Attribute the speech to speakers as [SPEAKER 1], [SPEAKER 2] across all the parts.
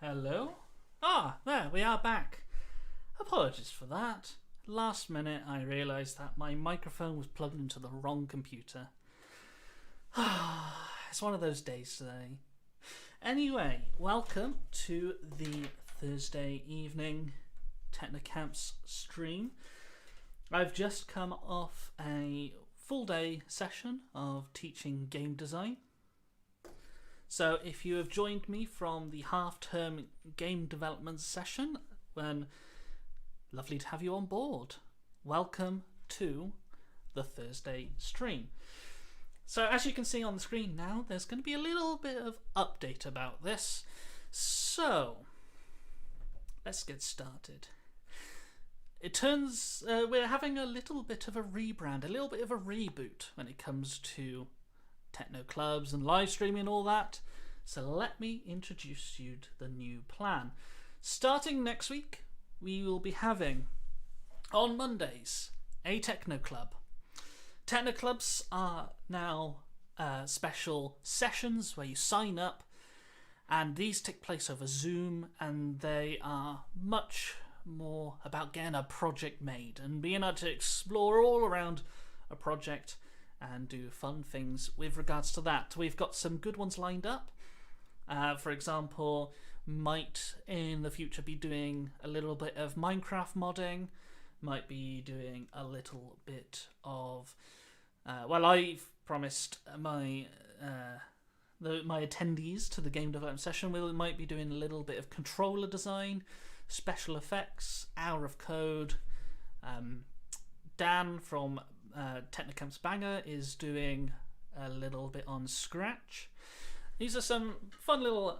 [SPEAKER 1] Hello? There, we are back. Apologies for that. Last minute I realised that my microphone was plugged into the wrong computer. It's one of those days today. Anyway, welcome to the Thursday evening Technocamps stream. I've just come off a full day session of teaching game design. So if you have joined me from the half-term game development session, then lovely to have you on board. Welcome to the Thursday stream. So as you can see on the screen now, there's going to be a little bit of update about this. So let's get started. It turns we're having a little bit of a rebrand, a little bit of a reboot when it comes to techno clubs and live streaming and all that. So let me introduce you to the new plan. Starting next week, we will be having on Mondays a techno club. Techno clubs are now special sessions where you sign up, and these take place over Zoom, and they are much more about getting a project made and being able to explore all around a project and do fun things with regards to that. We've got some good ones lined up. For example, might in the future be doing a little bit of Minecraft modding, might be doing a little bit of I've promised my attendees to the game development session we might be doing a little bit of controller design, special effects, hour of code. Dan from Technocamps Banger is doing a little bit on Scratch. These are some fun little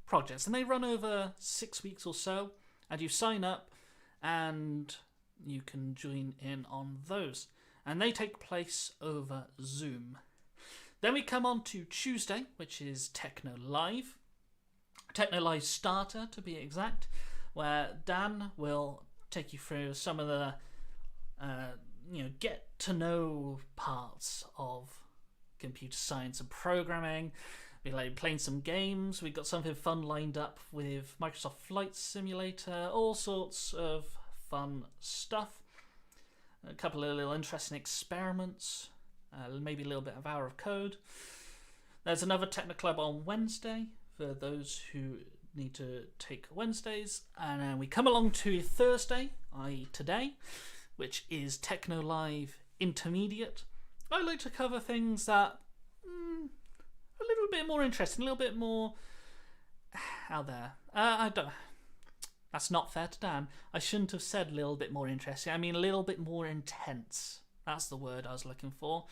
[SPEAKER 1] projects, and they run over 6 weeks or so, and you sign up and you can join in on those, and they take place over Zoom. Then we come on to Tuesday, which is TechnoLive Starter to be exact, where Dan will take you through some of the get to know parts of computer science and programming. We're like playing some games. We've got something fun lined up with Microsoft Flight Simulator, all sorts of fun stuff. A couple of little interesting experiments, maybe a little bit of hour of code. There's another Techno Club on Wednesday for those who need to take Wednesdays, and then we come along to Thursday, i.e. today, which is TechnoLive Intermediate. I like to cover things that a little bit more interesting, a little bit more out there. That's not fair to Dan. I shouldn't have said a little bit more interesting. I mean a little bit more intense. That's the word I was looking for.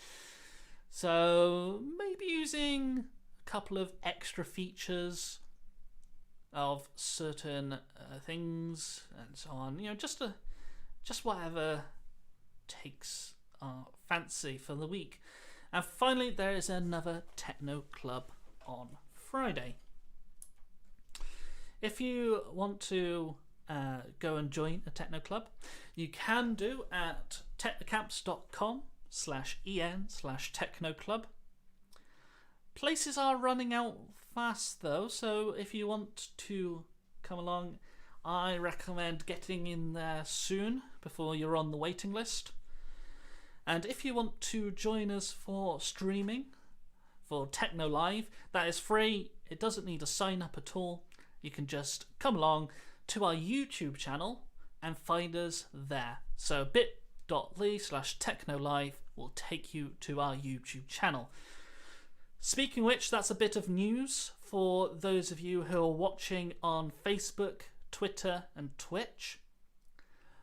[SPEAKER 1] So maybe using a couple of extra features of certain things and so on. Just whatever takes our fancy for the week. And finally, there is another Techno Club on Friday. If you want to go and join a Techno Club, you can do at technocamps.com/en/technoclub. Places are running out fast though, so if you want to come along, I recommend getting in there soon before you're on the waiting list. And if you want to join us for streaming, for TechnoLive, that is free. It doesn't need a sign up at all. You can just come along to our YouTube channel and find us there. So bit.ly/TechnoLive will take you to our YouTube channel. Speaking of which, that's a bit of news for those of you who are watching on Facebook, Twitter and Twitch.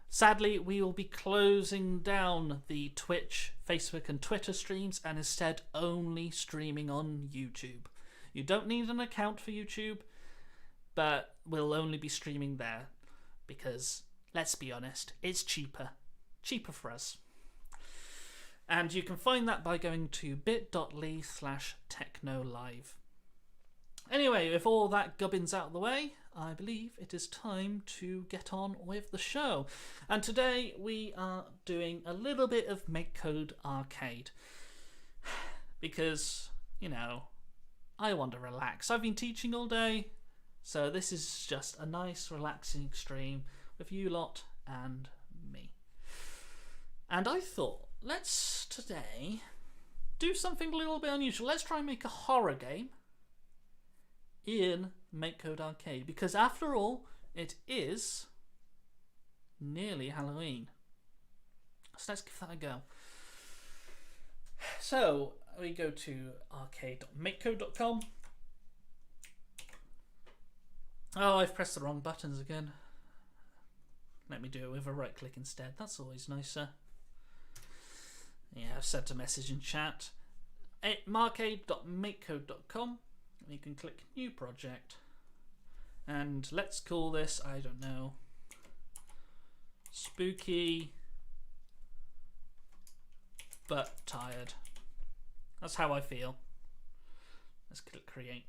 [SPEAKER 1] Sadly, we will be closing down the Twitch, Facebook and Twitter streams and instead only streaming on YouTube. You don't need an account for YouTube, but we'll only be streaming there because, let's be honest, it's cheaper. Cheaper for us. And you can find that by going to bit.ly/TechnoLive. Anyway, with all that gubbins out of the way, I believe it is time to get on with the show. And today we are doing a little bit of MakeCode Arcade. Because, I want to relax. I've been teaching all day, So this is just a nice relaxing stream with you lot and me. And I thought, let's today do something a little bit unusual. Let's try and make a horror game in MakeCode Arcade, because after all, it is nearly Halloween. So let's give that a go. So we go to arcade.makecode.com. Oh, I've pressed the wrong buttons again. Let me do it with a right click instead. That's always nicer. Yeah, I've sent a message in chat. Arcade.makecode.com. You can click new project. And let's call this, I don't know, spooky but tired. That's how I feel. Let's click create.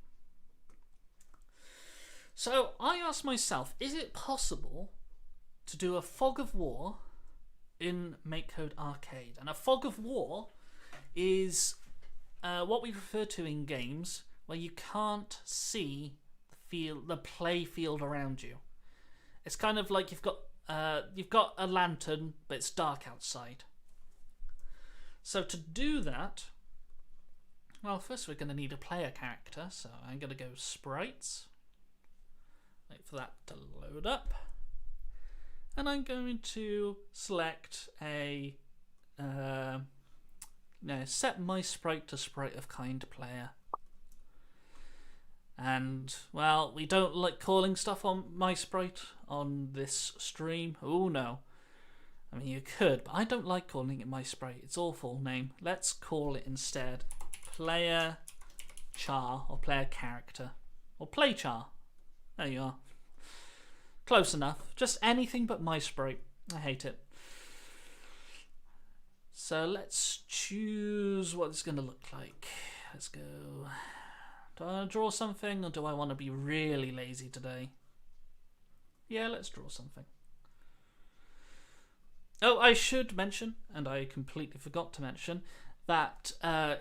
[SPEAKER 1] So I asked myself, is it possible to do a fog of war in MakeCode Arcade? And a fog of war is what we refer to in games where you can't see the play field around you. It's kind of like you've got a lantern, but it's dark outside. So to do that, well, first we're going to need a player character. So I'm going to go sprites. Wait for that to load up. And I'm going to select a set my sprite to sprite of kind player. And, well, we don't like calling stuff on my sprite on this stream. Oh no. I mean, you could, but I don't like calling it my sprite. It's all full name. Let's call it instead player char, or player character, or play char. There you are. Close enough. Just anything but my sprite. I hate it. So let's choose what it's going to look like. Let's go. Do I want to draw something, or do I want to be really lazy today? Yeah, let's draw something. Oh, I should mention, and I completely forgot to mention, that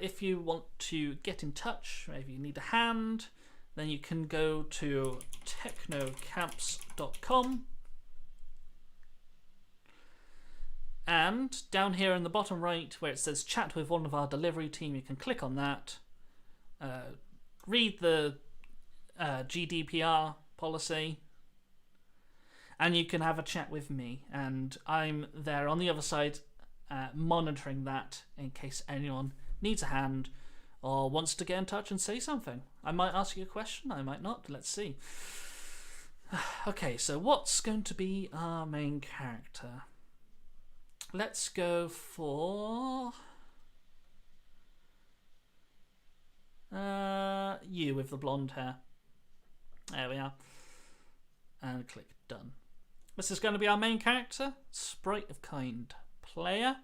[SPEAKER 1] if you want to get in touch, maybe you need a hand, then you can go to technocamps.com, and down here in the bottom right where it says chat with one of our delivery team, you can click on that, read the GDPR policy, and you can have a chat with me, and I'm there on the other side monitoring that in case anyone needs a hand or wants to get in touch and say something. I might ask you a question, I might not. Let's see. Okay, so what's going to be our main character? Let's go for you with the blonde hair. There we are. And click done. This is going to be our main character, sprite of kind player.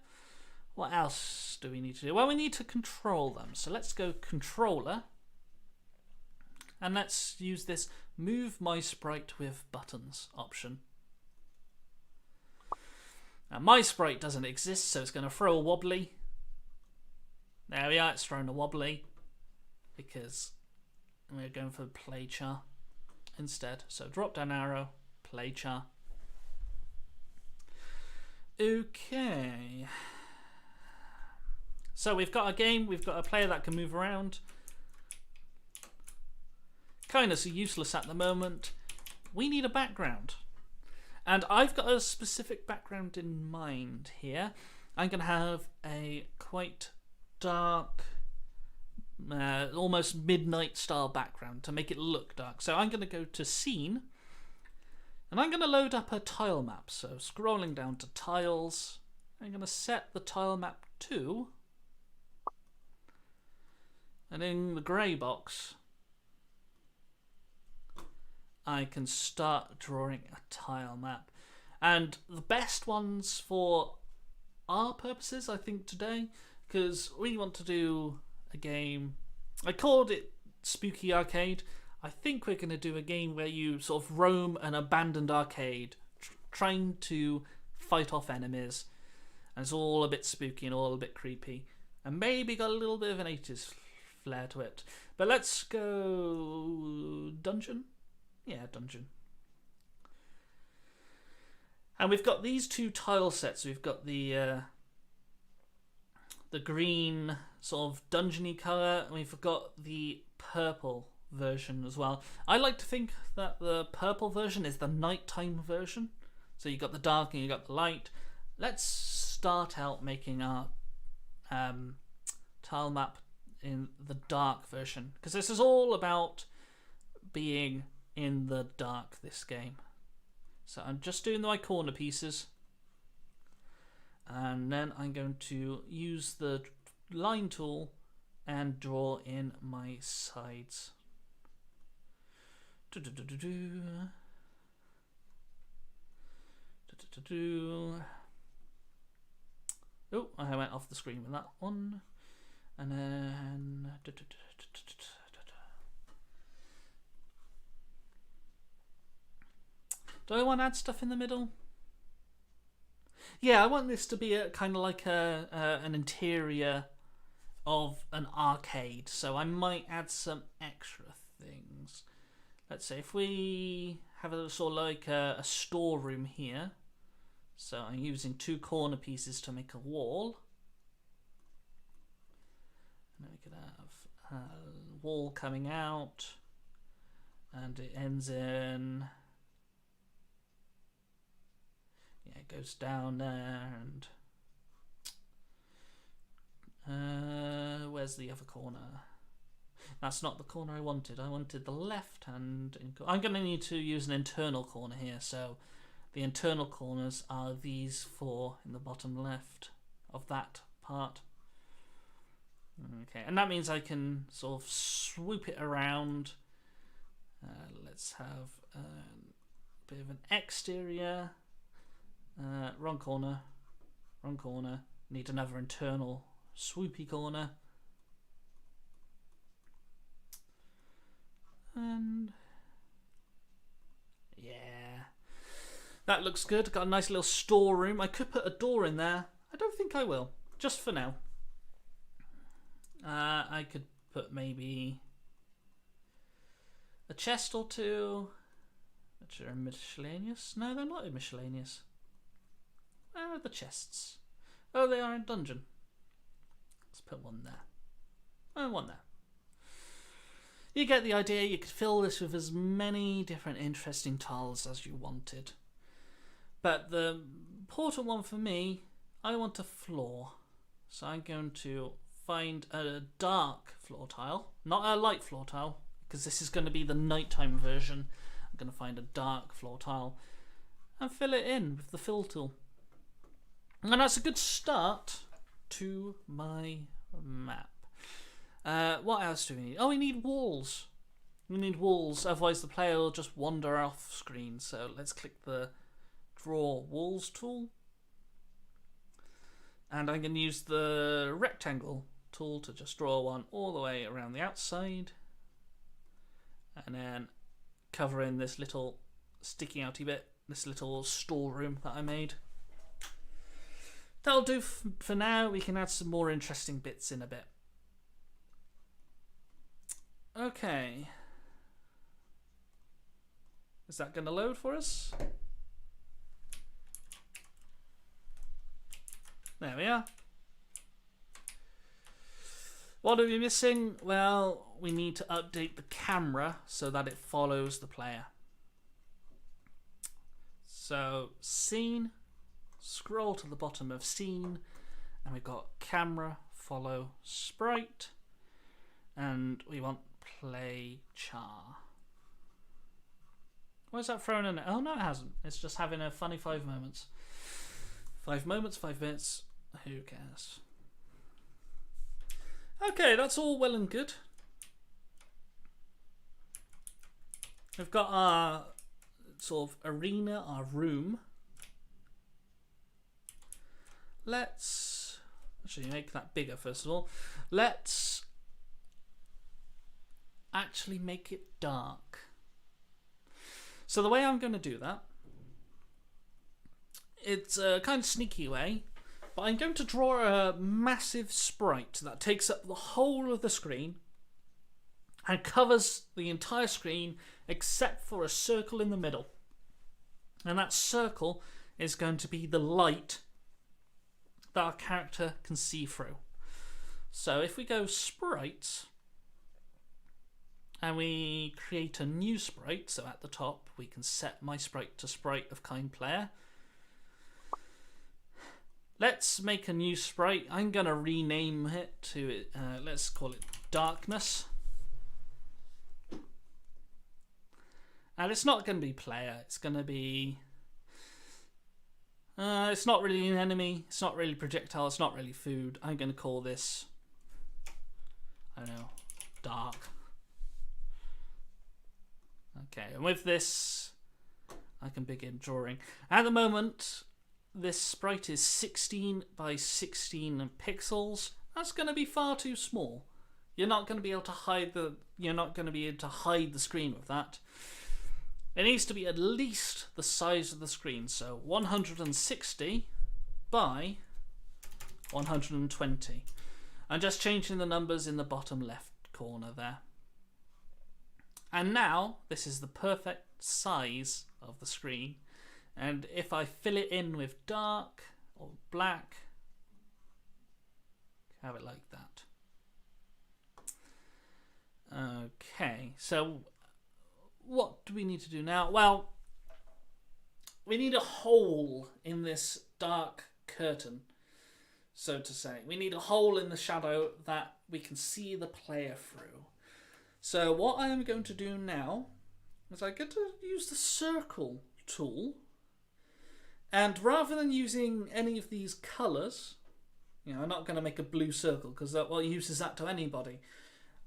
[SPEAKER 1] What else do we need to do? Well, we need to control them. So let's go controller. And let's use this move my sprite with buttons option. Now my sprite doesn't exist, so it's going to throw a wobbly. There we are, it's thrown a wobbly. Because we're going for play char instead. So drop down arrow, play char. Okay. So we've got a game, we've got a player that can move around. Kind of so useless at the moment. We need a background. And I've got a specific background in mind here. I'm going to have a quite dark, almost midnight style background to make it look dark. So I'm going to go to scene. And I'm going to load up a tile map. So scrolling down to tiles, I'm going to set the tile map to, and in the grey box, I can start drawing a tile map. And the best ones for our purposes, I think, today, because we want to do a game, I called it Spooky Arcade. I think we're going to do a game where you sort of roam an abandoned arcade, trying to fight off enemies. And it's all a bit spooky and all a bit creepy. And maybe got a little bit of an 80s flair to it. But let's go dungeon. Yeah, dungeon. And we've got these two tile sets. We've got the green sort of dungeony colour, and we've got the purple version as well. I like to think that the purple version is the nighttime version. So you've got the dark and you've got the light. Let's start out making our tile map in the dark version, because this is all about being in the dark, this game. So I'm just doing my corner pieces, and then I'm going to use the line tool and draw in my sides. Oh, I went off the screen with that one. And then do I want to add stuff in the middle? Yeah, I want this to be a kind of like an interior of an arcade, so I might add some extra things. Let's say if we have a sort of like a storeroom here, so I'm using two corner pieces to make a wall. And then we could have a wall coming out, and it ends in, yeah, it goes down there, and where's the other corner? That's not the corner I wanted. I wanted the left hand. I'm going to need to use an internal corner here, so the internal corners are these four in the bottom left of that part. Okay, and that means I can sort of swoop it around. Let's have a bit of an exterior. Wrong corner. Wrong corner. Need another internal swoopy corner. And yeah, that looks good. Got a nice little storeroom. I could put a door in there. I don't think I will, just for now. I could put maybe a chest or two, which are miscellaneous. No, they're not miscellaneous. Where are the chests? Oh, they are in dungeon. Let's put one there. And one there. You get the idea. You could fill this with as many different interesting tiles as you wanted. But the important one for me, I want a floor. So I'm going to find a dark floor tile, not a light floor tile, because this is going to be the nighttime version. I'm going to find a dark floor tile and fill it in with the fill tool. And that's a good start to my map. What else do we need? Oh, we need walls. We need walls, otherwise the player will just wander off screen. So let's click the Draw Walls tool. And I'm going to use the rectangle tool to just draw one all the way around the outside. And then cover in this little sticky outy bit, this little storeroom that I made. That'll do for now. We can add some more interesting bits in a bit. Okay. Is that going to load for us? There we are. What are we missing? Well, we need to update the camera so that it follows the player. So, scene, scroll to the bottom of scene, and we've got camera, follow, sprite, and we want play char. Why is that thrown in it? Oh no, it hasn't. It's just having a funny 5 moments. 5 moments, 5 minutes. Who cares? Okay, that's all well and good. We've got our sort of arena, our room. Let's actually make that bigger first of all. Let's actually make it dark. So the way I'm going to do that, it's a kind of sneaky way, but I'm going to draw a massive sprite that takes up the whole of the screen and covers the entire screen except for a circle in the middle. And that circle is going to be the light that our character can see through. So if we go sprites and we create a new sprite, so at the top we can set my sprite to sprite of kind player. Let's make a new sprite. I'm going to rename it to, let's call it darkness. And it's not going to be player, it's going to be... it's not really an enemy, it's not really projectile, it's not really food. I'm going to call this, I don't know, dark. Okay, and with this, I can begin drawing. At the moment, this sprite is 16 by 16 pixels. That's going to be far too small. You're not going to be able to hide the. You're not going to be able to hide the screen with that. It needs to be at least the size of the screen, so 160 by 120. I'm just changing the numbers in the bottom left corner there. And now this is the perfect size of the screen. And if I fill it in with dark or black, have it like that. Okay, so what do we need to do now? Well, we need a hole in this dark curtain, so to say. We need a hole in the shadow that we can see the player through. So what I am going to do now is I get to use the circle tool, and rather than using any of these colours, you know, I'm not going to make a blue circle because that well uses that to anybody.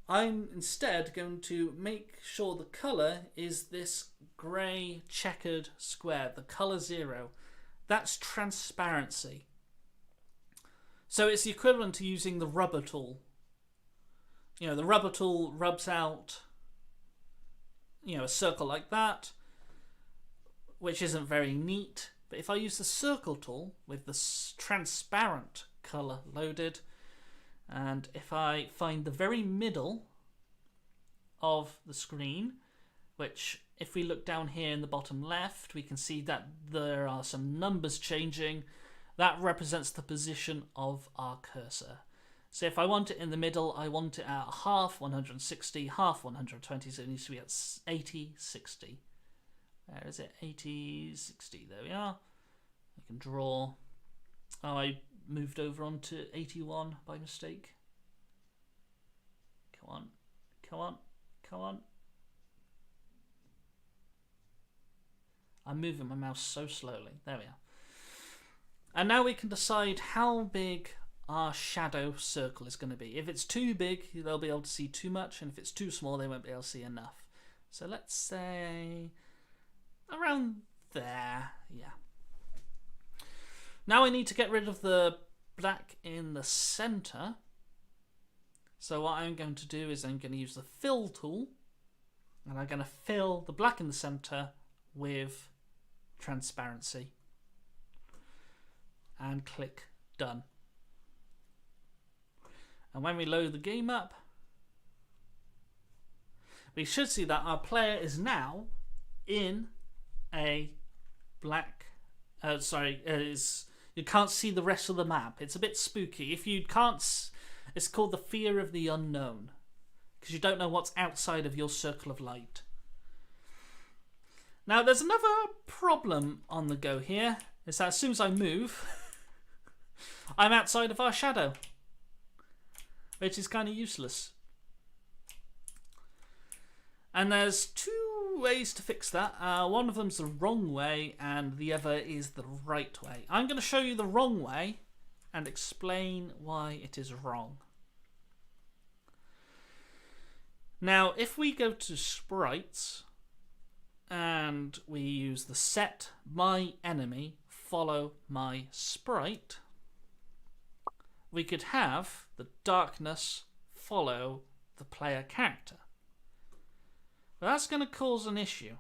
[SPEAKER 1] I'm instead going to make sure the colour is this grey checkered square, the colour 0. That's transparency. So it's the equivalent to using the rubber tool. You know, the rubber tool rubs out, you know, a circle like that, which isn't very neat. But if I use the circle tool with the transparent colour loaded, and if I find the very middle of the screen, which if we look down here in the bottom left, we can see that there are some numbers changing. That represents the position of our cursor. So if I want it in the middle, I want it at half 160, half 120, so it needs to be at 80, 60. Where is it? 80, 60, there we are. I can draw. Oh, I moved over onto 81 by mistake. Come on, come on, come on. I'm moving my mouse so slowly. There we are. And now we can decide how big our shadow circle is going to be. If it's too big, they'll be able to see too much, and if it's too small, they won't be able to see enough. So let's say around there, yeah. Now I need to get rid of the black in the center. So what I'm going to do is I'm going to use the fill tool, and I'm going to fill the black in the center with transparency. And click done. And when we load the game up, we should see that our player is now in a black. You can't see the rest of the map. It's a bit spooky. If you can't, it's called the fear of the unknown, because you don't know what's outside of your circle of light. Now, there's another problem on the go here. Is that as soon as I move, I'm outside of our shadow, which is kind of useless. And there's two ways to fix that. One of them's the wrong way, and the other is the right way. I'm going to show you the wrong way and explain why it is wrong. Now, if we go to sprites and we use the set my enemy follow my sprite, we could have the darkness follow the player character. But that's going to cause an issue.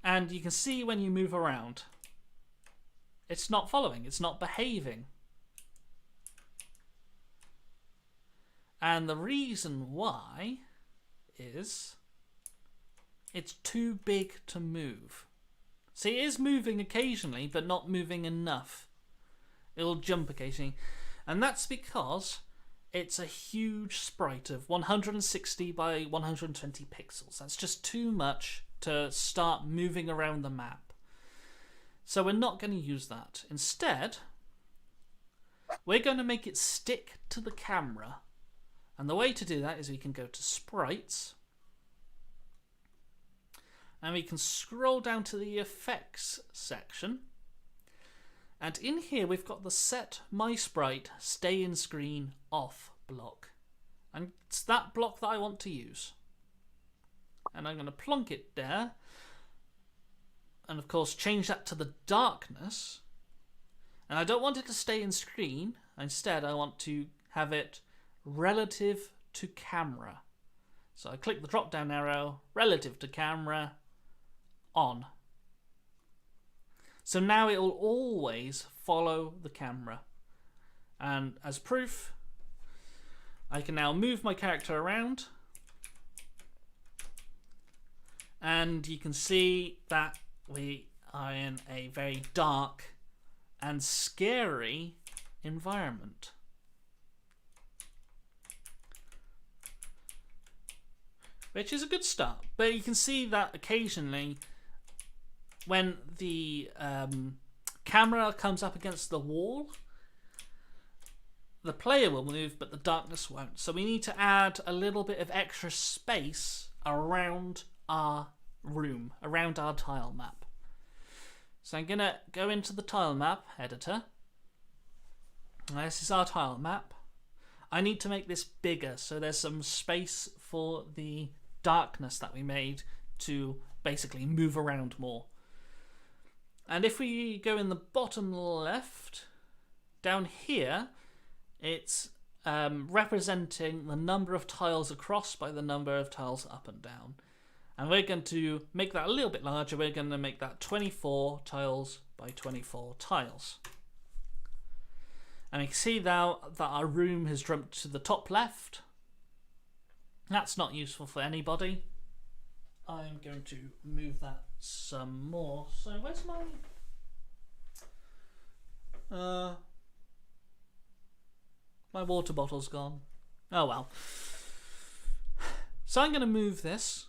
[SPEAKER 1] And you can see when you move around, it's not following, it's not behaving. And the reason why is it's too big to move. See, it is moving occasionally, but not moving enough. It'll jump occasionally. And that's because it's a huge sprite of 160 by 120 pixels. That's just too much to start moving around the map. So we're not going to use that. Instead, we're going to make it stick to the camera. And the way to do that is we can go to Sprites. And we can scroll down to the Effects section. And in here we've got the Set My Sprite Stay in Screen Off block. And it's that block that I want to use. And I'm going to plonk it there. And of course change that to the darkness. And I don't want it to stay in screen. Instead I want to have it relative to camera. So I click the drop down arrow, relative to camera, on. So now it will always follow the camera. And as proof, I can now move my character around. And you can see that we are in a very dark and scary environment. Which is a good start. But you can see that occasionally when the camera comes up against the wall, the player will move, but the darkness won't. So we need to add a little bit of extra space around our room, around our tile map. So I'm going to go into the tile map editor. This is our tile map. I need to make this bigger, so there's some space for the darkness that we made to basically move around more. And if we go in the bottom left, down here, it's representing the number of tiles across by the number of tiles up and down. And we're going to make that a little bit larger. We're going to make that 24 tiles by 24 tiles. And you can see now that our room has jumped to the top left. That's not useful for anybody. I'm going to move that some more. So where's my water bottle's gone. Oh well. So I'm going to move this.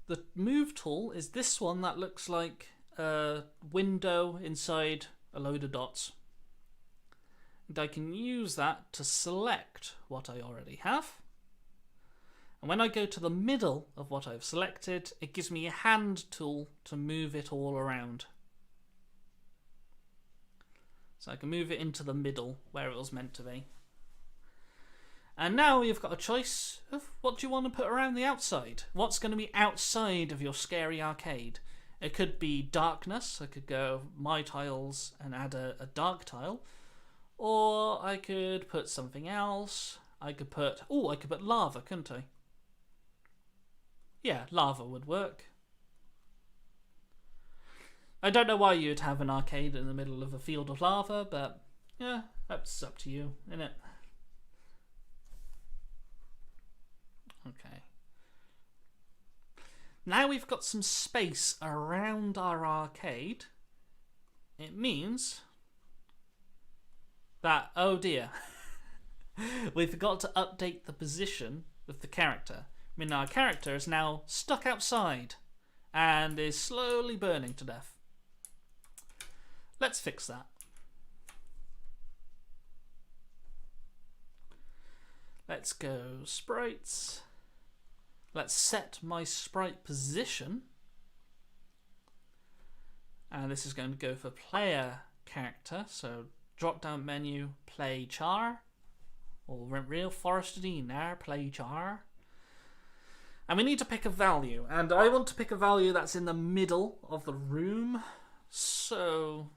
[SPEAKER 1] The move tool is this one that looks like a window inside a load of dots. And I can use that to select what I already have. And when I go to the middle of what I've selected, it gives me a hand tool to move it all around. So I can move it into the middle where it was meant to be. And now you've got a choice of what do you want to put around the outside. What's going to be outside of your scary arcade? It could be darkness. I could go my tiles and add a dark tile. Or I could put something else. I could put lava, couldn't I? Yeah, lava would work. I don't know why you'd have an arcade in the middle of a field of lava, but yeah, that's up to you, isn't it? Okay. Now we've got some space around our arcade. It means that, oh dear, we forgot to update the position of the character. I mean, our character is now stuck outside and is slowly burning to death. Let's fix that. Let's go sprites. Let's set my sprite position. And this is going to go for player character. So drop down menu, play char. Or real Forest Deaner, play char. And we need to pick a value. And I want to pick a value that's in the middle of the room. So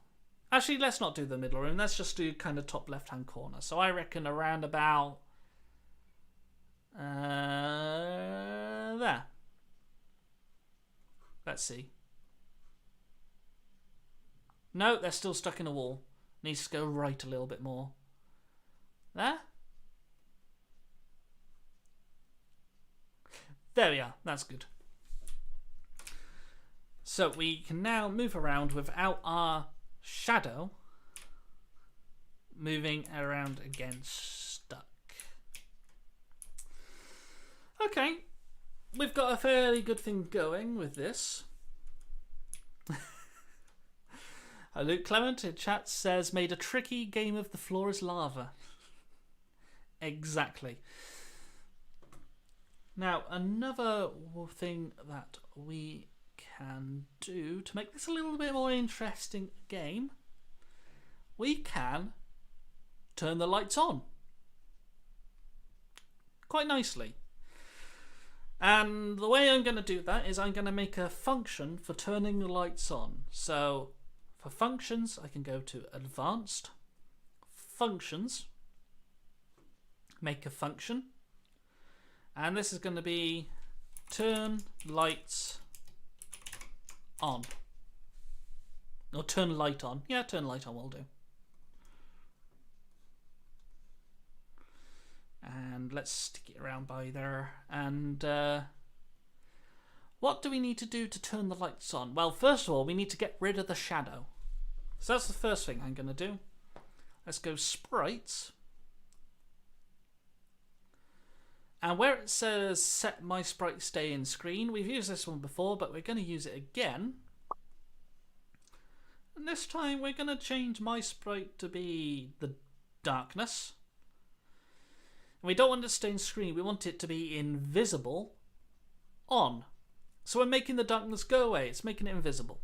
[SPEAKER 1] actually, let's not do the middle room. Let's just do kind of top left-hand corner. So I reckon around about there. Let's see. No, they're still stuck in a wall. Needs to go right a little bit more. There. There we are. That's good. So we can now move around without our shadow moving around again stuck. Okay. We've got a fairly good thing going with this. Luke Clement in chat says, made a tricky game of the floor is lava. Exactly. Now, another thing that we can do to make this a little bit more interesting game, we can turn the lights on. Quite nicely. And the way I'm going to do that is I'm going to make a function for turning the lights on. So for functions, I can go to Advanced, Functions, make a function, and this is going to be turn lights on. Or turn light on. Yeah, turn light on will do. And let's stick it around by there. And what do we need to do to turn the lights on? Well, first of all, we need to get rid of the shadow. So that's the first thing I'm going to do. Let's go sprites. And where it says set my sprite stay in screen, we've used this one before, but we're going to use it again. And this time we're going to change my sprite to be the darkness. We don't want it to stay in screen, we want it to be invisible on. So we're making the darkness go away, it's making it invisible.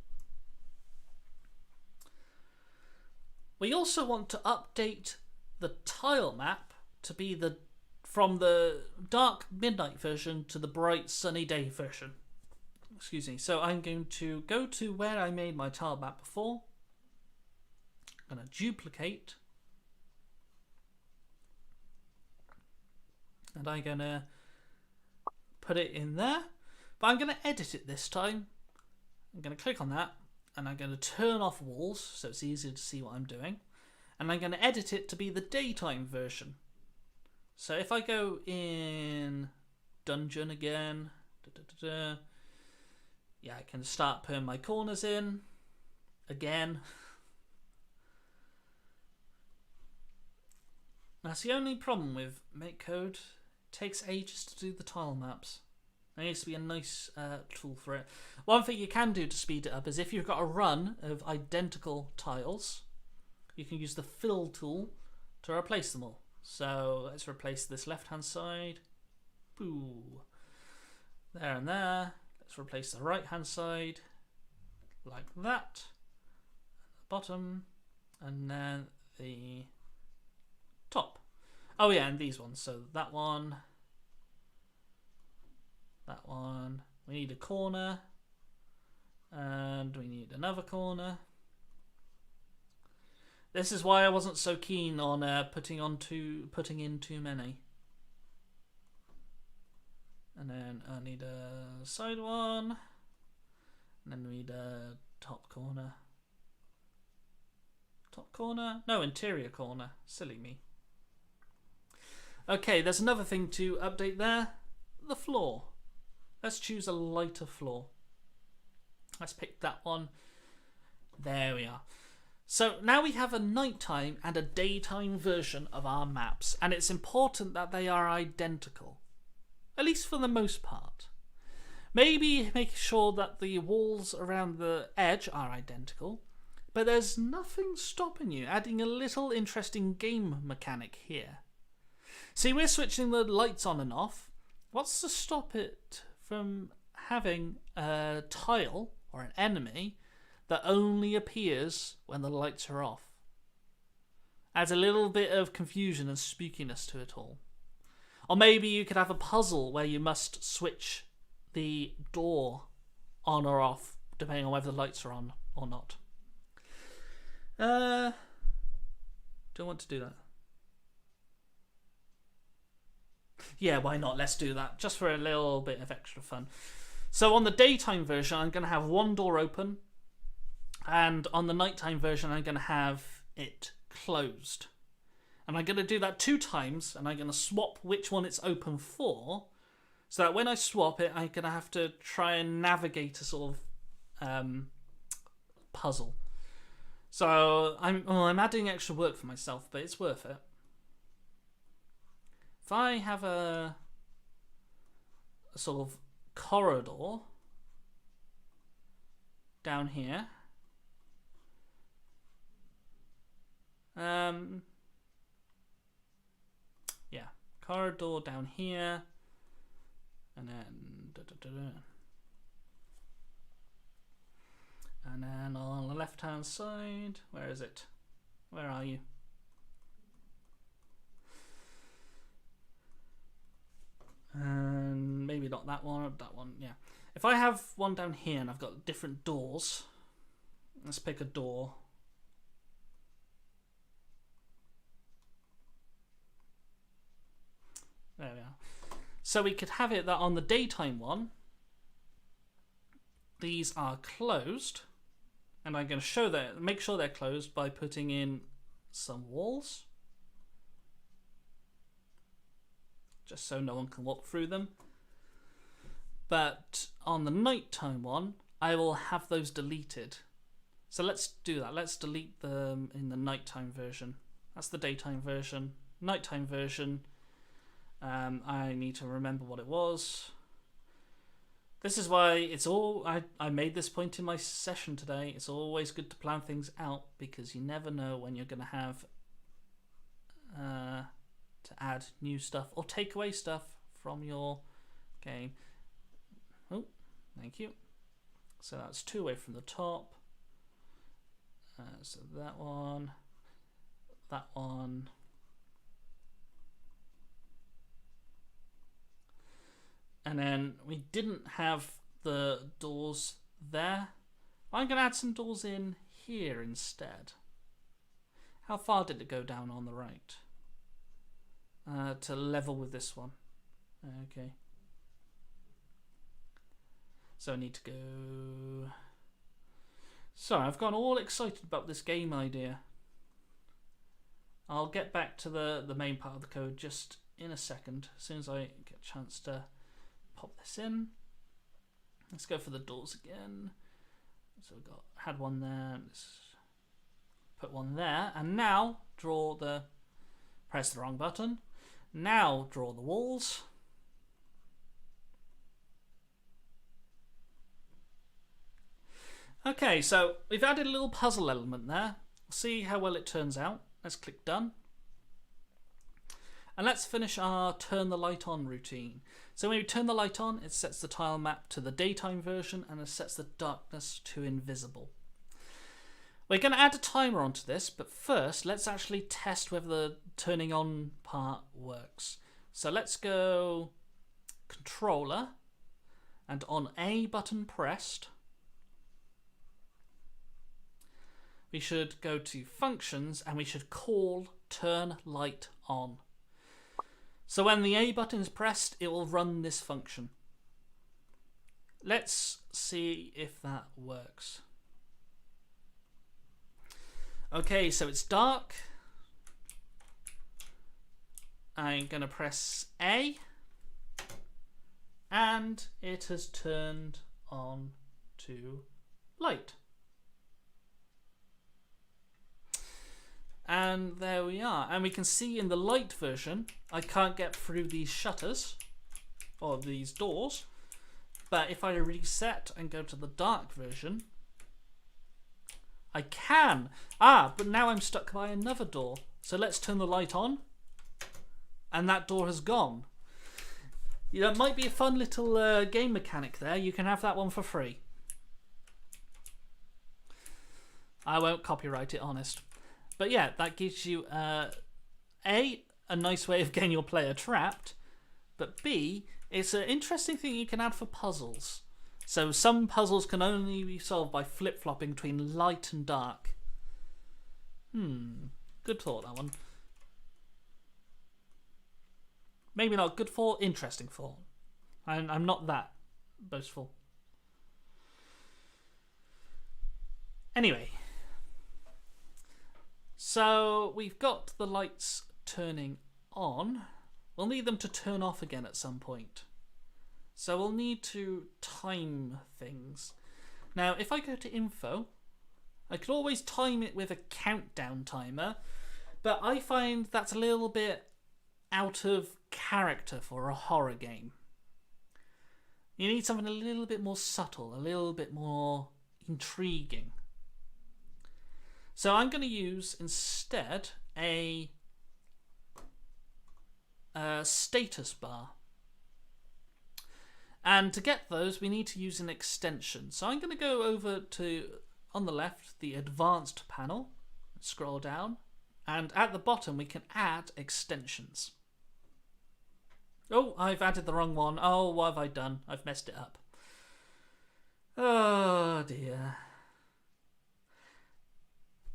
[SPEAKER 1] We also want to update the tile map to be from the dark midnight version to the bright sunny day version. Excuse me. So I'm going to go to where I made my tile map before. I'm going to duplicate. And I'm going to put it in there. But I'm going to edit it this time. I'm going to click on that. And I'm going to turn off walls so it's easier to see what I'm doing. And I'm going to edit it to be the daytime version. So if I go in dungeon again, yeah, I can start putting my corners in again. That's the only problem with MakeCode. It takes ages to do the tile maps. There needs to be a nice tool for it. One thing you can do to speed it up is if you've got a run of identical tiles, you can use the fill tool to replace them all. So let's replace this left hand side. Boo. There and there. Let's replace the right hand side like that. Bottom. And then the top. Oh yeah, and these ones. So that one. That one. We need a corner. And we need another corner. This is why I wasn't so keen on putting in too many. And then I need a side one. And then we need a top corner. Top corner? No, interior corner. Silly me. Okay, there's another thing to update there. The floor. Let's choose a lighter floor. Let's pick that one. There we are. So now we have a nighttime and a daytime version of our maps, and it's important that they are identical, at least for the most part. Maybe make sure that the walls around the edge are identical, but there's nothing stopping you adding a little interesting game mechanic here. See, we're switching the lights on and off. What's to stop it from having a tile or an enemy that only appears when the lights are off? Adds a little bit of confusion and spookiness to it all. Or maybe you could have a puzzle where you must switch the door on or off depending on whether the lights are on or not. Don't want to do that. Yeah, why not? Let's do that, just for a little bit of extra fun. So on the daytime version, I'm going to have one door open, and on the nighttime version, I'm going to have it closed. And I'm going to do that 2 times, and I'm going to swap which one it's open for So that when I swap it, I'm going to have to try and navigate a sort of puzzle. So I'm adding extra work for myself, but it's worth it. If I have a sort of corridor down here, yeah, corridor down here, and then and then on the left hand side, where is it? Where are you? And maybe not that one, that one, yeah. If I have one down here and I've got different doors, let's pick a door. There we are. So we could have it that on the daytime one, these are closed, and I'm going to show that, make sure they're closed by putting in some walls, just so no one can walk through them. But on the nighttime one, I will have those deleted. So let's do that. Let's delete them in the nighttime version. That's the daytime version. Nighttime version, I need to remember what it was. This is why it's all, I made this point in my session today. It's always good to plan things out, because you never know when you're going to have to add new stuff or take away stuff from your game. Oh, thank you. So that's 2 away from the top. So that one. And then we didn't have the doors there. I'm going to add some doors in here instead. How far did it go down on the right? To level with this one. Okay. So I need to go... Sorry, I've gone all excited about this game idea. I'll get back to the main part of the code just in a second, as soon as I get a chance to pop this in. Let's go for the doors again. So we've had one there, let's put one there, and now press the wrong button. Now draw the walls. Okay, so we've added a little puzzle element there. See how well it turns out. Let's click done. And let's finish our turn the light on routine. So when you turn the light on, it sets the tile map to the daytime version and it sets the darkness to invisible. We're going to add a timer onto this, but first let's actually test whether the turning on part works. So let's go controller, and on A button pressed, we should go to functions and we should call turn light on. So when the A button is pressed, it will run this function. Let's see if that works. Okay, so it's dark. I'm going to press A, and it has turned on to light. And there we are. And we can see in the light version, I can't get through these shutters, or these doors. But if I reset and go to the dark version, I can. But now I'm stuck by another door. So let's turn the light on. And that door has gone. You know, it might be a fun little game mechanic there. You can have that one for free. I won't copyright it, honest. But yeah, that gives you a nice way of getting your player trapped, but B, it's an interesting thing you can add for puzzles. So some puzzles can only be solved by flip-flopping between light and dark. Good thought, that one. Maybe not good thought, interesting thought. I'm not that boastful. Anyway. So we've got the lights turning on. We'll need them to turn off again at some point. So we'll need to time things. Now, if I go to info, I could always time it with a countdown timer, but I find that's a little bit out of character for a horror game. You need something a little bit more subtle, a little bit more intriguing. So I'm going to use instead a status bar. And to get those, we need to use an extension. So I'm going to go over to, on the left, the advanced panel, scroll down, and at the bottom we can add extensions. Oh, I've added the wrong one. Oh, what have I done? I've messed it up. Oh dear.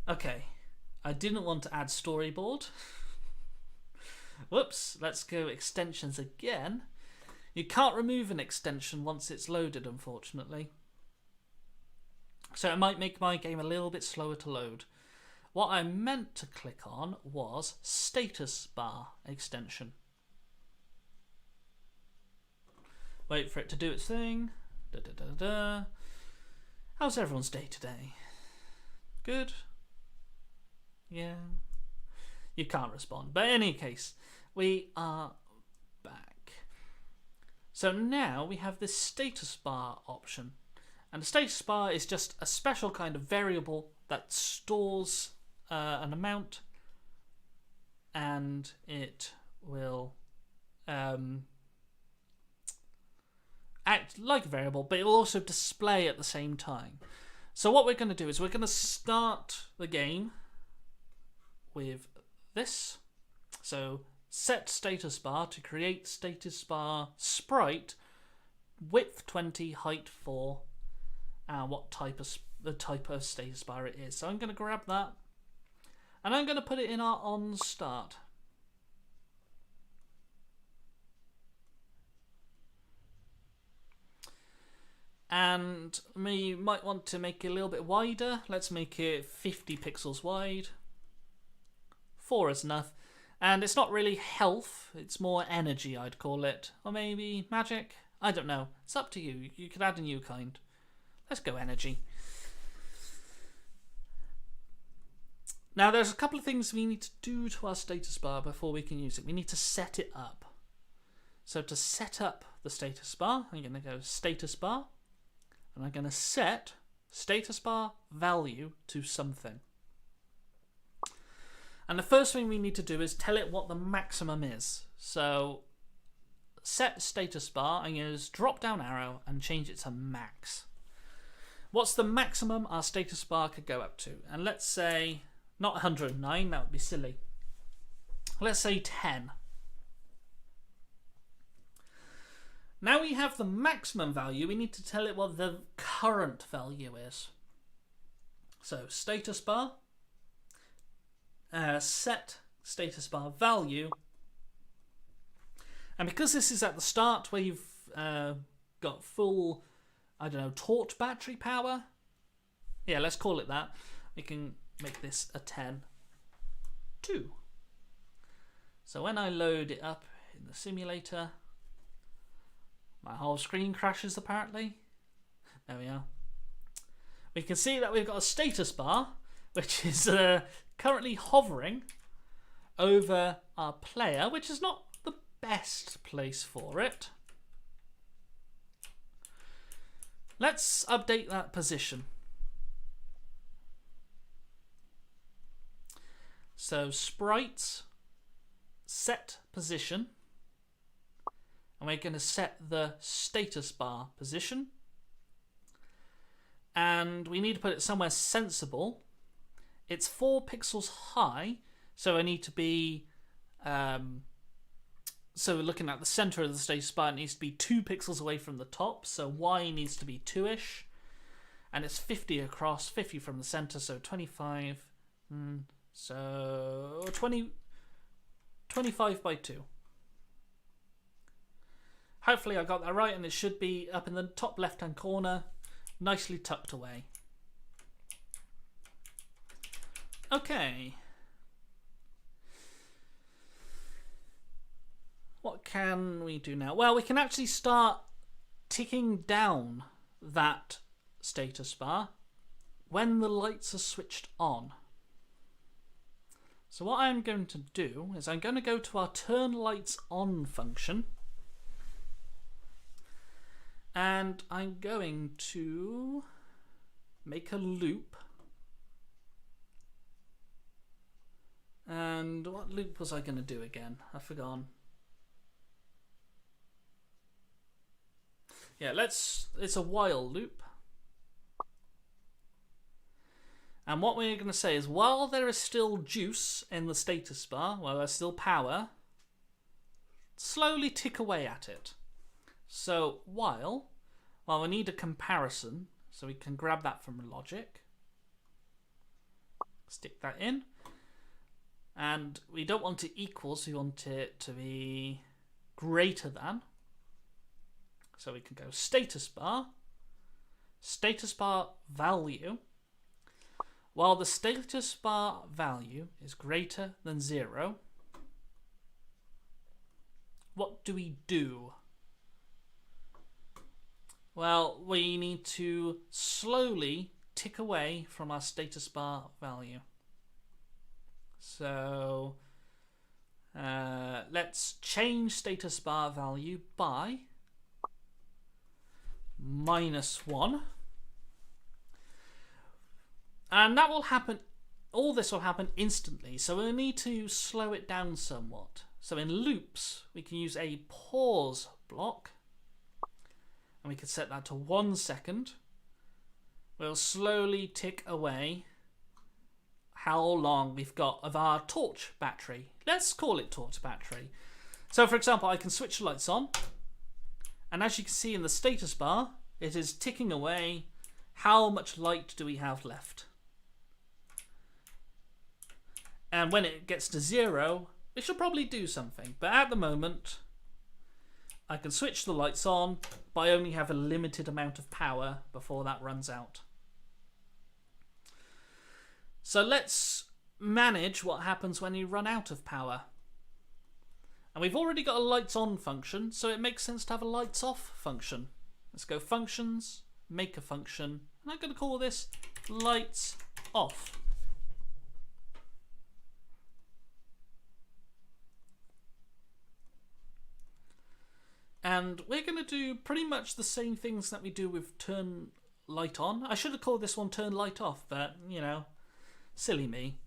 [SPEAKER 1] Okay, I didn't want to add storyboard. Whoops, let's go extensions again. You can't remove an extension once it's loaded, unfortunately. So it might make my game a little bit slower to load. What I meant to click on was status bar extension. Wait for it to do its thing. Da, da, da, da. How's everyone's day today? Good? Yeah. You can't respond. But in any case, we are back. So now we have this status bar option. And the status bar is just a special kind of variable that stores an amount, and it will act like a variable, but it will also display at the same time. So what we're going to do is we're going to start the game with this. So set status bar to create status bar sprite, width 20, height 4, and what type of the type of status bar it is. So I'm going to grab that and I'm going to put it in our on start. And we might want to make it a little bit wider. Let's make it 50 pixels wide. 4 is enough. And it's not really health, it's more energy, I'd call it. Or maybe magic? I don't know. It's up to you. You could add a new kind. Let's go energy. Now there's a couple of things we need to do to our status bar before we can use it. We need to set it up. So to set up the status bar, I'm going to go status bar. And I'm going to set status bar value to something. And the first thing we need to do is tell it what the maximum is. So set status bar, I'm going to use drop down arrow and change it to max. What's the maximum our status bar could go up to? And let's say, not 109, that would be silly. Let's say 10. Now we have the maximum value, we need to tell it what the current value is. So status bar, set status bar value, and because this is at the start where you've got full, I don't know, torch battery power, yeah, let's call it that, we can make this a 10, 2. So when I load it up in the simulator, my whole screen crashes apparently. There we are. We can see that we've got a status bar, which is currently hovering over our player, which is not the best place for it. Let's update that position. So sprites, set position. And we're going to set the status bar position. And we need to put it somewhere sensible. It's 4 pixels high, so I need to be... so looking at the center of the status bar, it needs to be 2 pixels away from the top, so Y needs to be 2-ish. And it's 50 across, 50 from the center, so 25. So 25 by 2. Hopefully I got that right, and it should be up in the top left-hand corner, nicely tucked away. Okay. What can we do now? Well, we can actually start ticking down that status bar when the lights are switched on. So what I'm going to do is I'm going to go to our turn lights on function, and I'm going to make a loop. And what loop was I going to do again? I've forgotten. Yeah, it's a while loop. And what we're going to say is, while there is still juice in the status bar, while there's still power, slowly tick away at it. So while we need a comparison, so we can grab that from logic, stick that in, and we don't want it equal, so we want it to be greater than. So we can go status bar value. While the status bar value is greater than 0, what do we do? Well, we need to slowly tick away from our status bar value. So let's change status bar value by -1. And that will happen, all this will happen instantly, so we'll need to slow it down somewhat. So in loops, we can use a pause block, and we can set that to 1 second. We'll slowly tick away how long we've got of our torch battery. Let's call it torch battery. So for example, I can switch the lights on, and as you can see in the status bar, it is ticking away how much light do we have left. And when it gets to 0, it should probably do something. But at the moment, I can switch the lights on, but I only have a limited amount of power before that runs out. So let's manage what happens when you run out of power. And we've already got a lights on function, so it makes sense to have a lights off function. Let's go functions, make a function, and I'm going to call this lights off. And we're going to do pretty much the same things that we do with turn light on. I should have called this one turn light off, but, you know, silly me.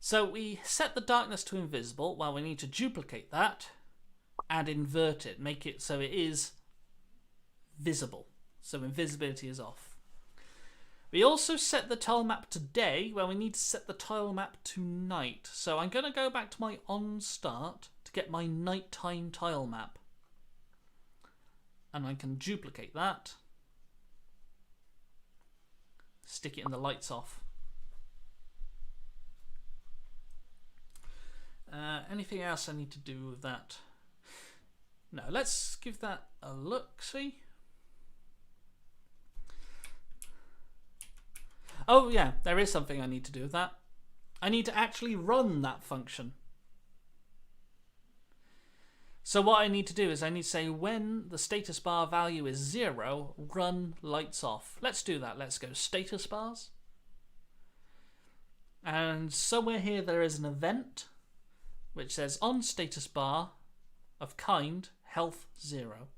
[SPEAKER 1] So we set the darkness to invisible. Well, we need to duplicate that and invert it, make it so it is visible. So invisibility is off. We also set the tile map to day, where we need to set the tile map to night. So I'm going to go back to my on start to get my nighttime tile map. And I can duplicate that, stick it in the lights off. Anything else I need to do with that? No, let's give that a look, see? Oh yeah, there is something I need to do with that. I need to actually run that function. So what I need to do is I need to say when the status bar value is 0, run lights off. Let's do that. Let's go status bars. And somewhere here there is an event which says on status bar of kind health 0.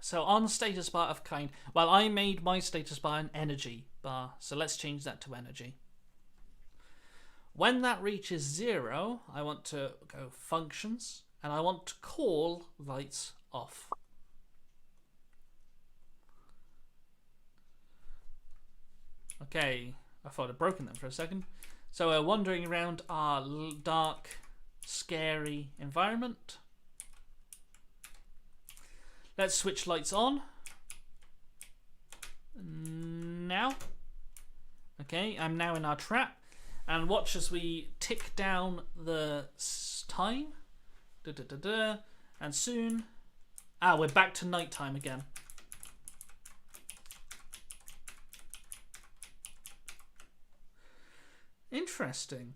[SPEAKER 1] So on status bar of kind, well, I made my status bar an energy bar, so let's change that to energy. When that reaches 0, I want to go functions, and I want to call lights off. Okay, I thought I'd broken them for a second. So we're wandering around our dark, scary environment. Let's switch lights on. Now. Okay, I'm now in our trap. And watch as we tick down the time. And soon... we're back to nighttime again. Interesting.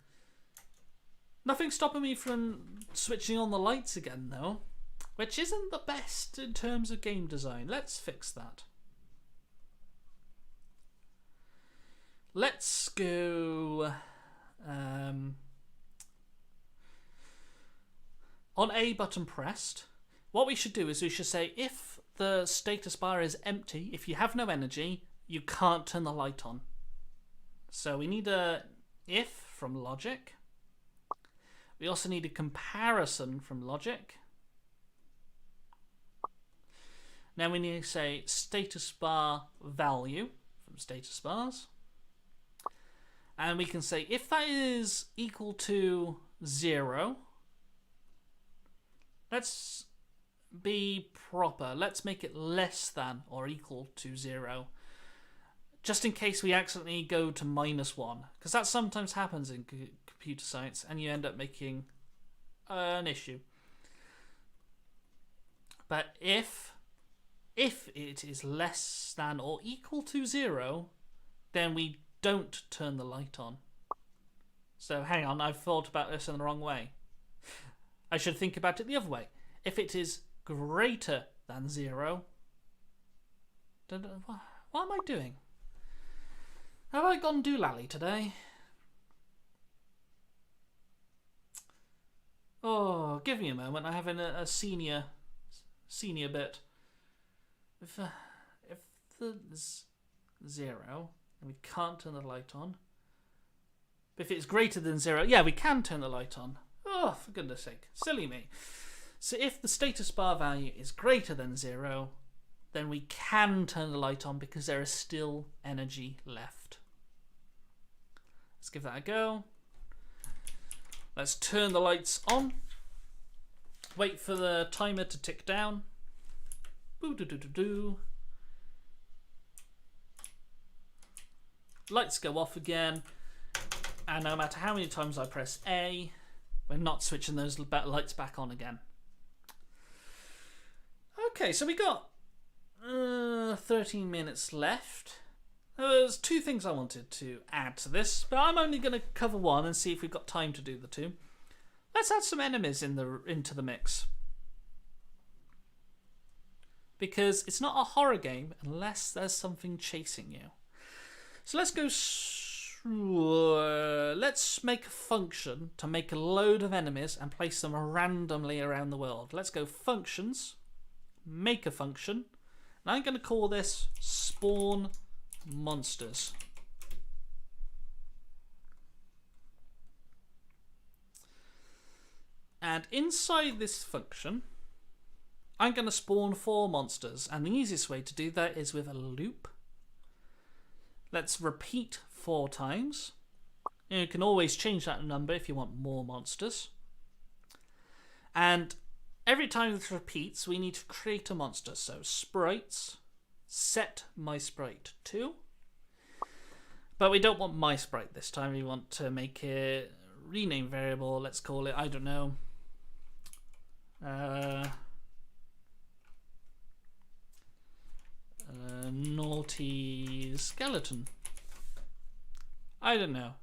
[SPEAKER 1] Nothing stopping me from switching on the lights again, though, which isn't the best in terms of game design. Let's fix that. Let's go on A button pressed. What we should do is we should say if the status bar is empty, if you have no energy, you can't turn the light on. So we need a if from logic. We also need a comparison from logic. Now we need to say status bar value from status bars. And we can say if that is equal to 0, let's be proper. Let's make it less than or equal to 0. Just in case we accidentally go to -1. Because that sometimes happens in computer science and you end up making an issue. But if it is less than or equal to 0, then we don't turn the light on. So hang on, I've thought about this in the wrong way. I should think about it the other way. If it is greater than 0, what am I doing? Have I gone doolally today? Oh, give me a moment. I'm having a senior bit. If there's 0 and we can't turn the light on. But if it's greater than 0, yeah, we can turn the light on. Oh, for goodness sake. Silly me. So if the status bar value is greater than 0, then we can turn the light on because there is still energy left. Let's give that a go. Let's turn the lights on. Wait for the timer to tick down. Boo-doo-doo-doo-doo. Lights go off again. And no matter how many times I press A, we're not switching those lights back on again. Okay, so we got 13 minutes left. There's 2 things I wanted to add to this, but I'm only going to cover one and see if we've got time to do the 2. Let's add some enemies into the mix. Because it's not a horror game unless there's something chasing you. So let's go... let's make a function to make a load of enemies and place them randomly around the world. Let's go functions, make a function, and I'm going to call this spawn monsters. And inside this function, I'm going to spawn 4 monsters, and the easiest way to do that is with a loop. Let's repeat 4 times. You can always change that number if you want more monsters. And every time this repeats, we need to create a monster. So sprites, set my sprite to. But we don't want my sprite this time. We want to make it rename variable. Let's call it, I don't know, naughty skeleton. I don't know.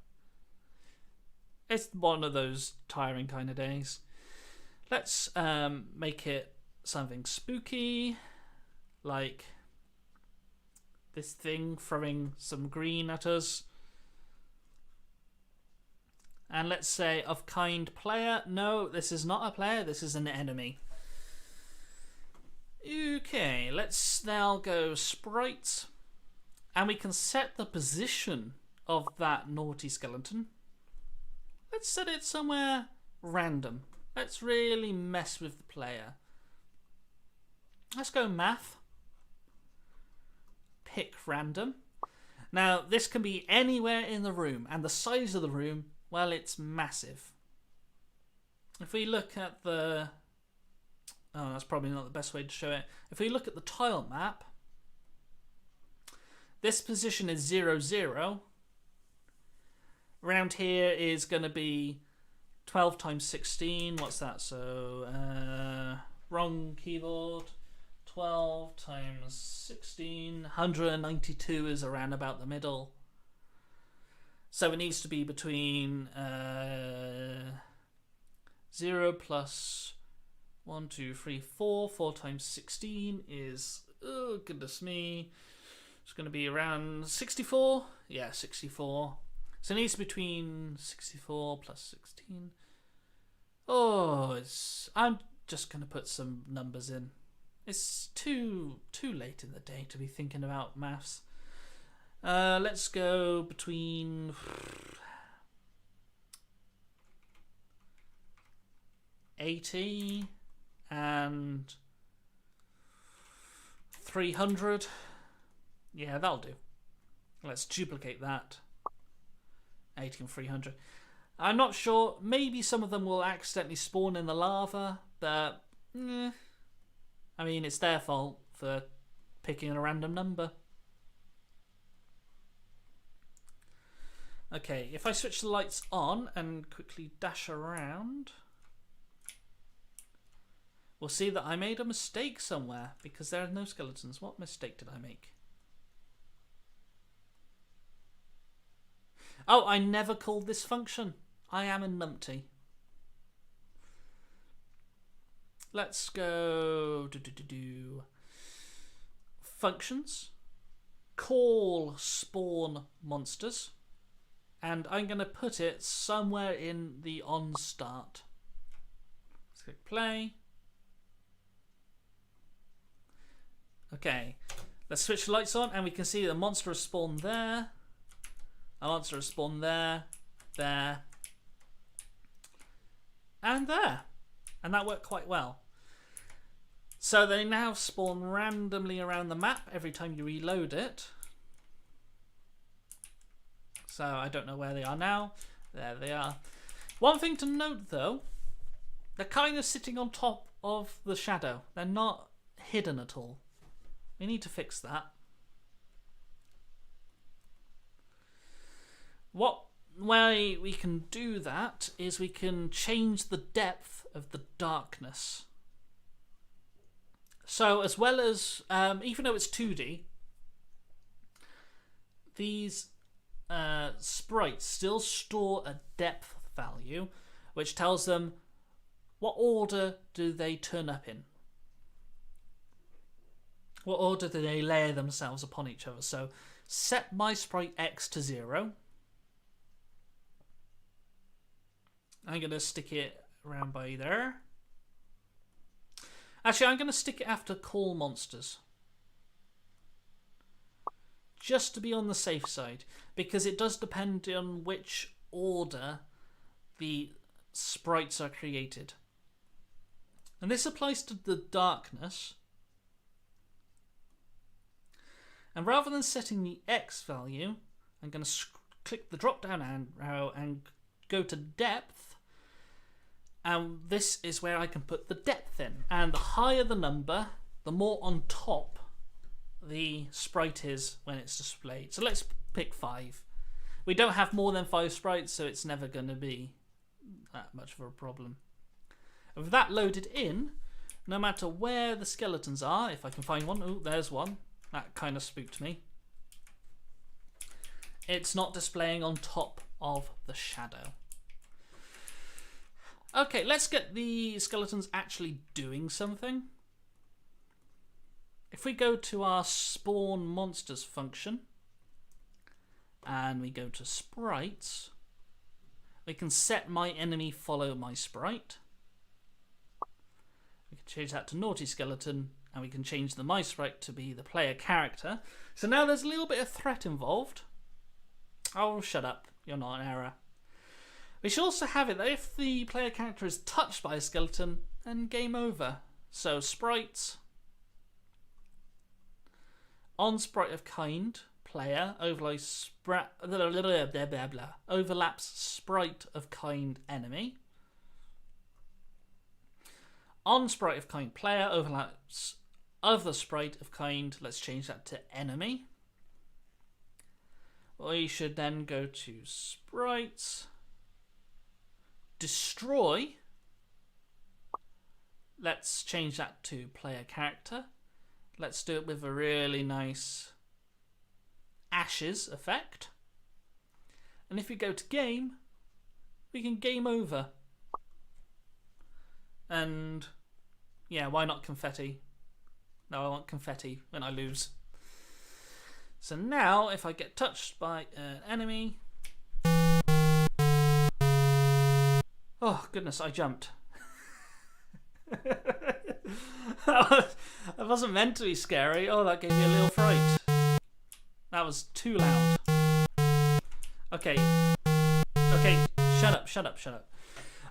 [SPEAKER 1] It's one of those tiring kind of days. Let's make it something spooky, like this thing throwing some green at us. And let's say of kind player. No, this is not a player, this is an enemy. Okay, let's now go sprites. And we can set the position of that naughty skeleton. Let's set it somewhere random. Let's really mess with the player. Let's go math. Pick random. Now, this can be anywhere in the room, and the size of the room, well, it's massive. If we look at the... Oh, that's probably not the best way to show it. If we look at the tile map, this position is 0, 0. Around here is going to be 12 times 16. What's that? So, wrong keyboard. 12 times 16. 192 is around about the middle. So it needs to be between 0 plus 1, 2, 3, 4. 4 times 16 is, oh goodness me, it's going to be around 64. Yeah, 64. So it needs between 64 plus 16. Oh, I'm just going to put some numbers in. It's too late in the day to be thinking about maths. Let's go between 80 and 300. Yeah, that'll do. Let's duplicate that. 80 and 300. I'm not sure. Maybe some of them will accidentally spawn in the lava, but I mean, it's their fault for picking a random number. Okay, if I switch the lights on and quickly dash around, we'll see that I made a mistake somewhere because there are no skeletons. What mistake did I make? Oh, I never called this function. I am a numpty. Let's go functions, call spawn monsters, and I'm going to put it somewhere in the on start. Let's click play. Okay, let's switch the lights on and we can see the monster has spawned there. A monster has spawned there, there, and there. And that worked quite well. So they now spawn randomly around the map every time you reload it. So I don't know where they are now. There they are. One thing to note though, they're kind of sitting on top of the shadow. They're not hidden at all. We need to fix that. What way we can do that is we can change the depth of the darkness. So as well as, even though it's 2D, these sprites still store a depth value, which tells them what order do they turn up in. What order do they layer themselves upon each other? So set my sprite X to 0. I'm going to stick it around by there. Actually, I'm going to stick it after call monsters. Just to be on the safe side. Because it does depend on which order the sprites are created. And this applies to the darkness. And rather than setting the X value, I'm going to click the drop down arrow and go to depth. And this is where I can put the depth in. And the higher the number, the more on top the sprite is when it's displayed. So let's pick 5. We don't have more than 5 sprites, so it's never going to be that much of a problem. And with that loaded in, no matter where the skeletons are, if I can find one, oh, there's one. That kind of spooked me. It's not displaying on top of the shadow. Okay, let's get the skeletons actually doing something. If we go to our spawn monsters function and we go to sprites, we can set my enemy follow my sprite. We can change that to naughty skeleton, and we can change the my sprite to be the player character. So now there's a little bit of threat involved. Oh, shut up. You're not an error. We should also have it that if the player character is touched by a skeleton, then game over. So sprites, on sprite of kind, player, overlaps sprite of kind enemy. On sprite of kind player, overlaps other sprite of kind, let's change that to enemy. We should then go to sprites, destroy, let's change that to player character. Let's do it with a really nice ashes effect. And if we go to game, we can game over. And yeah, why not confetti? No, I want confetti when I lose. So now, if I get touched by an enemy... Oh, goodness, I jumped. That wasn't meant to be scary. Oh, that gave me a little fright. That was too loud. Okay. Okay, shut up.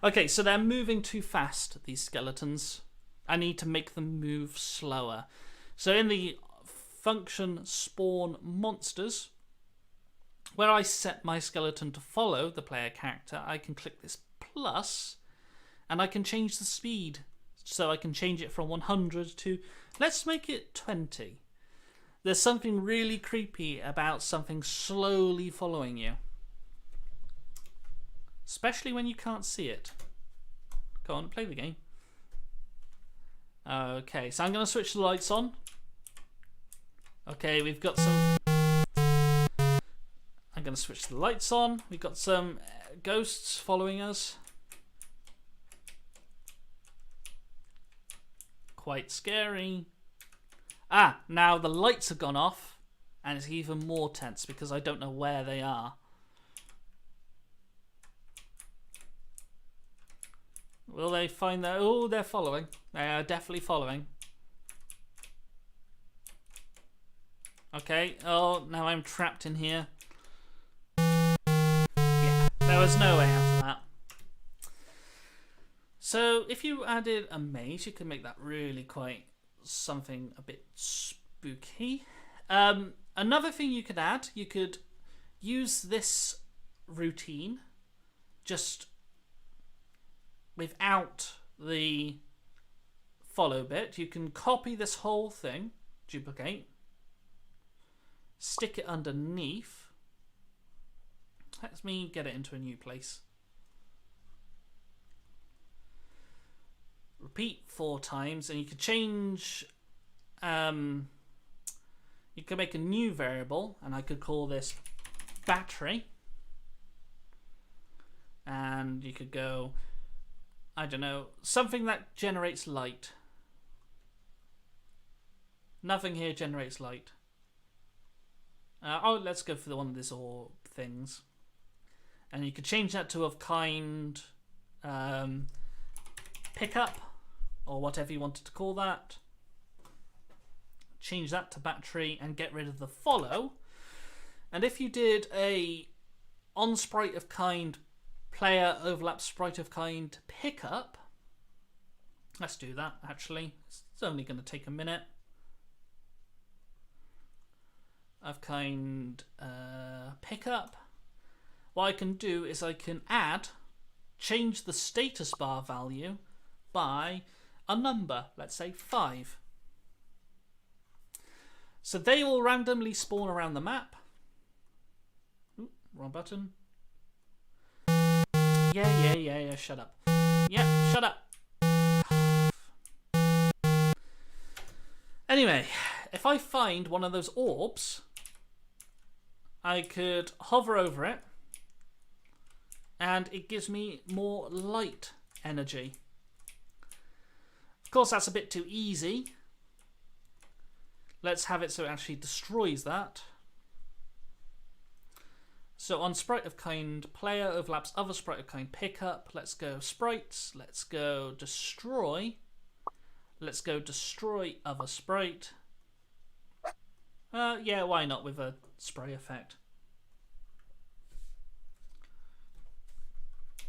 [SPEAKER 1] Okay, so they're moving too fast, these skeletons. I need to make them move slower. So in the function spawn monsters, where I set my skeleton to follow the player character, I can click this plus and I can change the speed. So I can change it from 100 to, let's make it 20. There's something really creepy about something slowly following you. Especially when you can't see it. Go on, play the game. Okay, so I'm going to switch the lights on. Okay, we've got some... I'm going to switch the lights on. We've got some ghosts following us. Quite scary. Ah, now the lights have gone off. And it's even more tense because I don't know where they are. Will they find that? Oh, they're following. They are definitely following. Okay. Oh, now I'm trapped in here. Yeah, there was no way out of that. So, if you added a maze, you could make that really quite something a bit spooky. Another thing you could add, you could use this routine just without the follow bit. You can copy this whole thing, duplicate, stick it underneath. Let me get it into a new place. Repeat 4 times, and you can change, you can make a new variable, and I could call this battery. And you could go, I don't know, something that generates light. Nothing here generates light. Oh, let's go for the one of these orb things. And you could change that to of kind pickup, or whatever you wanted to call that. Change that to battery and get rid of the follow. And if you did a on sprite of kind player overlap sprite of kind pickup, let's do that actually. It's only going to take a minute. Of kind pickup. What I can do is I can change the status bar value by a number, let's say 5. So they will randomly spawn around the map. Ooh, wrong button. Yeah, shut up. Yeah, shut up. Anyway, if I find one of those orbs, I could hover over it and it gives me more light energy. Of course, that's a bit too easy. Let's have it so it actually destroys that. So on sprite of kind player overlaps other sprite of kind pickup. Let's go sprites. Let's go destroy. Let's go destroy other sprite. Yeah, why not with a spray effect?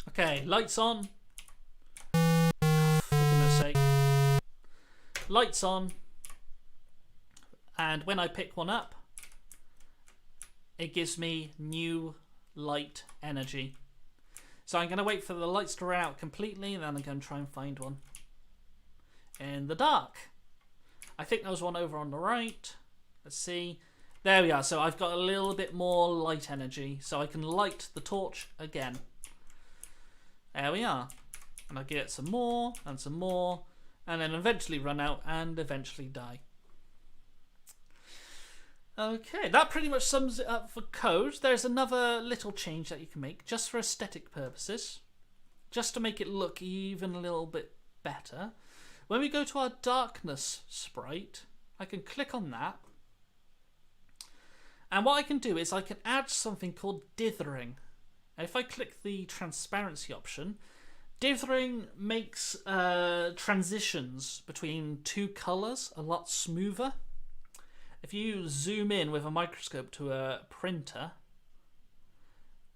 [SPEAKER 1] Okay, lights on. For goodness sake. Lights on. And when I pick one up, it gives me new light energy. So I'm going to wait for the lights to run out completely, and then I'm going to try and find one in the dark. I think there was one over on the right. Let's see. There we are. So I've got a little bit more light energy, so I can light the torch again. There we are. And I get some more, and then eventually run out and eventually die. Okay, that pretty much sums it up for code. There's another little change that you can make just for aesthetic purposes, just to make it look even a little bit better. When we go to our darkness sprite, I can click on that. And what I can do is I can add something called dithering. Now, if I click the transparency option, dithering makes transitions between two colours a lot smoother. If you zoom in with a microscope to a printer,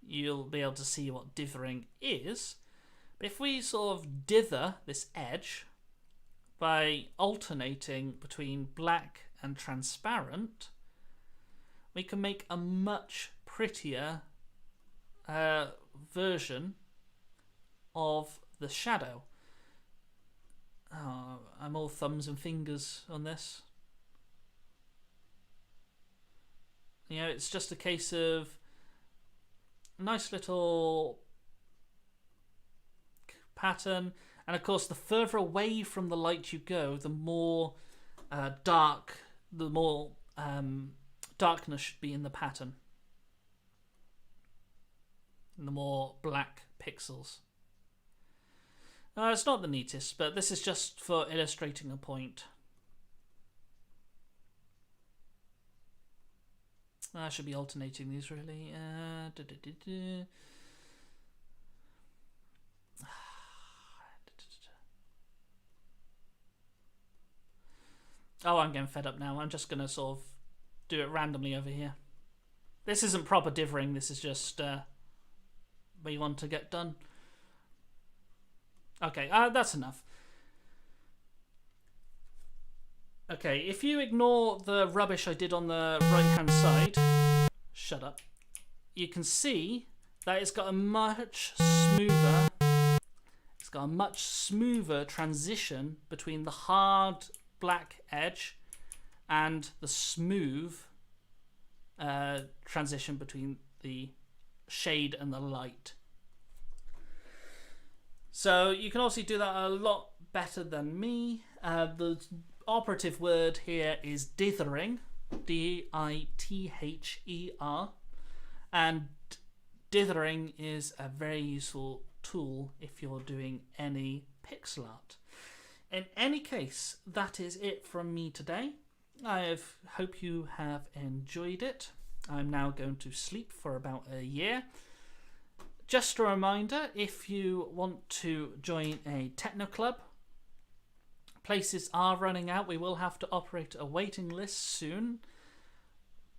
[SPEAKER 1] you'll be able to see what dithering is. But if we sort of dither this edge by alternating between black and transparent, we can make a much prettier version of the shadow. Oh, I'm all thumbs and fingers on this. You know, it's just a case of a nice little pattern, and of course the further away from the light you go, the more darkness should be in the pattern, and the more black pixels. It's not the neatest, but this is just for illustrating a point. I should be alternating these really. Oh, I'm getting fed up now. I'm just going to sort of do it randomly over here. This isn't proper dithering. This is just what you want to get done. Okay, that's enough. Okay, if you ignore the rubbish I did on the right-hand side, shut up, you can see that it's got a much smoother transition between the hard black edge and the smooth transition between the shade and the light. So you can also do that a lot better than me. The operative word here is dithering, D-I-T-H-E-R, and dithering is a very useful tool if you're doing any pixel art. In any case, that is it from me today. I hope you have enjoyed it. I'm now going to sleep for about a year. Just a reminder, if you want to join a techno club, places are running out. We will have to operate a waiting list soon.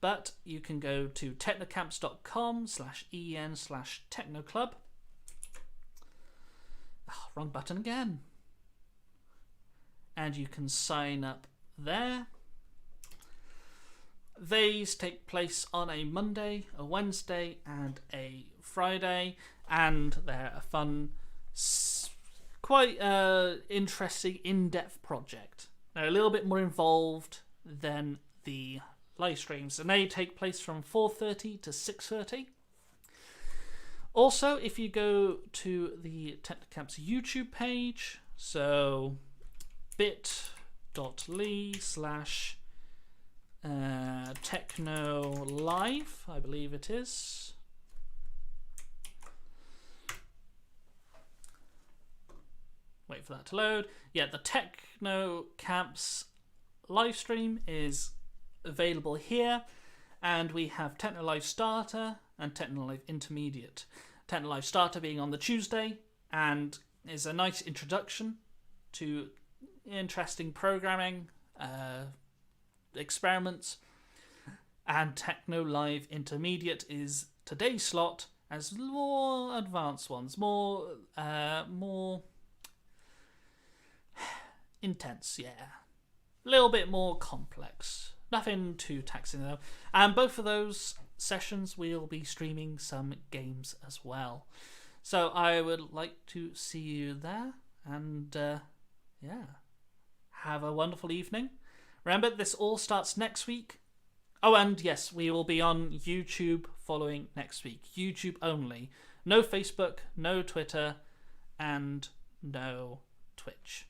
[SPEAKER 1] But you can go to technocamps.com/en/technoclub. Oh, wrong button again. And you can sign up there. These take place on a Monday, a Wednesday, and a Friday, and they're a fun, quite interesting, in-depth project. They're a little bit more involved than the live streams, and they take place from 4:30 to 6:30. Also, if you go to the TechnoCamps YouTube page, so bit.ly/TechnoLive, I believe it is. Wait for that to load. Yeah, the TechnoCamps live stream is available here, and we have TechnoLive Starter and TechnoLive Intermediate. TechnoLive Starter being on the Tuesday, and is a nice introduction to interesting programming experiments, and TechnoLive Intermediate is today's slot as more advanced ones, more intense, yeah, a little bit more complex, nothing too taxing though. And both of those sessions we'll be streaming some games as well, so I would like to see you there, and yeah, have a wonderful evening. Remember, this all starts next week. Oh, and yes, we will be on YouTube following next week. YouTube only. No Facebook, no Twitter, and no Twitch.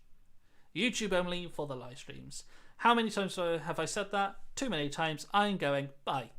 [SPEAKER 1] YouTube only for the live streams. How many times have I said that? Too many times. I'm going. Bye.